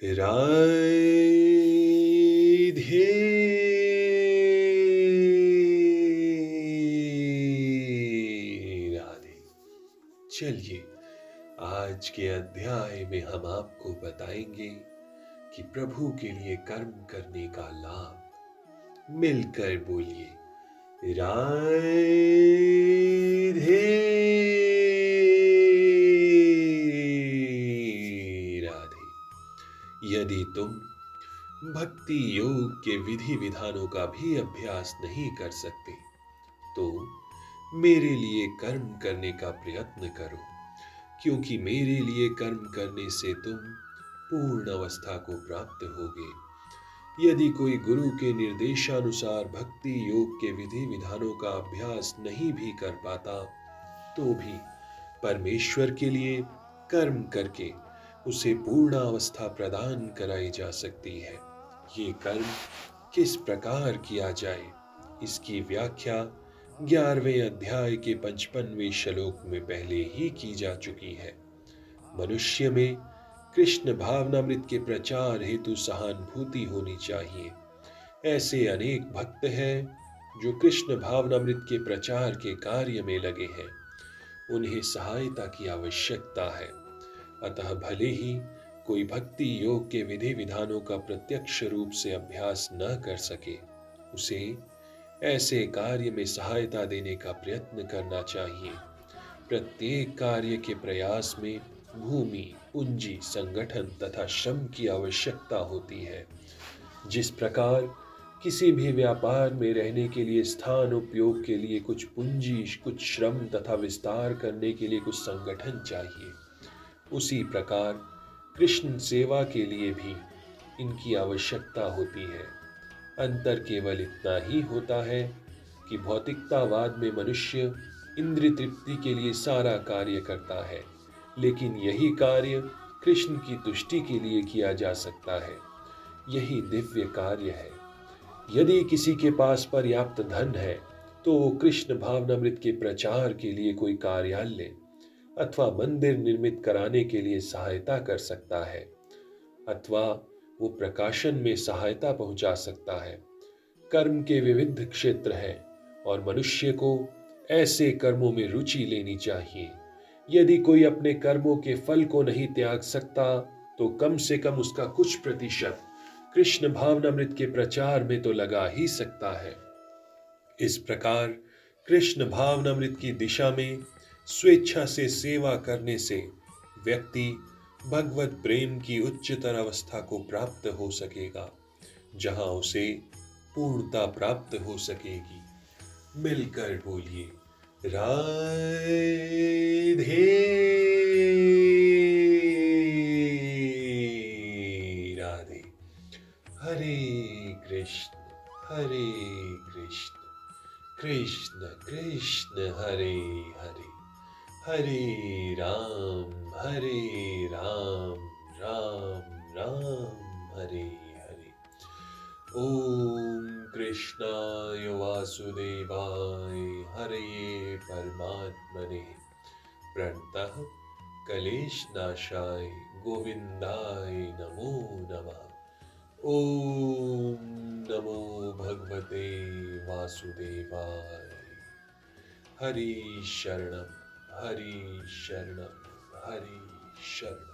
राधे राधे। चलिए, आज के अध्याय में हम आपको बताएंगे कि प्रभु के लिए कर्म करने का लाभ। मिलकर बोलिए, राधे राधे। यदि तुम भक्ति योग के विधि विधानों का भी अभ्यास नहीं कर सकते, तो मेरे लिए कर्म करने का प्रयत्न करो, क्योंकि मेरे लिए कर्म करने से तुम पूर्ण अवस्था को प्राप्त होगे। यदि कोई गुरु के निर्देशानुसार भक्ति योग के विधि विधानों का अभ्यास नहीं भी कर पाता, तो भी परमेश्वर के लिए कर्म करके उसे पूर्ण अवस्था प्रदान कराई जा सकती है। ये कर्म किस प्रकार किया जाए, इसकी व्याख्या 11वें अध्याय के 55वें श्लोक में पहले ही की जा चुकी है। मनुष्य में कृष्ण भावनामृत के प्रचार हेतु सहानुभूति होनी चाहिए। ऐसे अनेक भक्त हैं जो कृष्ण भावनामृत के प्रचार के कार्य में लगे हैं। उन्हें सहायता की आवश्यकता है। अतः भले ही कोई भक्ति योग के विधि विधानों का प्रत्यक्ष रूप से अभ्यास न कर सके, उसे ऐसे कार्य में सहायता देने का प्रयत्न करना चाहिए। प्रत्येक कार्य के प्रयास में भूमि, पूंजी, संगठन तथा श्रम की आवश्यकता होती है। जिस प्रकार किसी भी व्यापार में रहने के लिए स्थान उपयोग के लिए कुछ पूंजी, कुछ श्रम तथा विस्तार करने के लिए कुछ संगठन चाहिए, उसी प्रकार कृष्ण सेवा के लिए भी इनकी आवश्यकता होती है। अंतर केवल इतना ही होता है कि भौतिकतावाद में मनुष्य इंद्रिय तृप्ति के लिए सारा कार्य करता है, लेकिन यही कार्य कृष्ण की तुष्टि के लिए किया जा सकता है। यही दिव्य कार्य है। यदि किसी के पास पर्याप्त धन है, तो वो कृष्ण भावनामृत के प्रचार के लिए कोई कार्यालय अथवा मंदिर निर्मित कराने के लिए सहायता कर सकता है, अथवा वो प्रकाशन में सहायता पहुंचा सकता है। कर्म के विविध क्षेत्र हैं और मनुष्य को ऐसे कर्मों में रुचि लेनी चाहिए। यदि कोई अपने कर्मों के फल को नहीं त्याग सकता, तो कम से कम उसका कुछ प्रतिशत कृष्ण भावनामृत के प्रचार में तो लगा ही सकता है। इस प्रकार कृष्ण भावनामृत की दिशा में स्वेच्छा से सेवा करने से व्यक्ति भगवत प्रेम की उच्चतर अवस्था को प्राप्त हो सकेगा, जहां उसे पूर्णता प्राप्त हो सकेगी। मिलकर बोलिए, राधे राधे। हरे कृष्ण हरे कृष्ण, कृष्ण कृष्ण हरे हरे, हरे राम राम राम हरे हरे। ओम कृष्णाय वासुदेवाय हरे परमात्मने प्रणतः क्लेशनाशाय गोविंदाय नमो नमः। ओम नमो भगवते वासुदेवाय। हरि शरणम हरि शरणम हरि शरणम।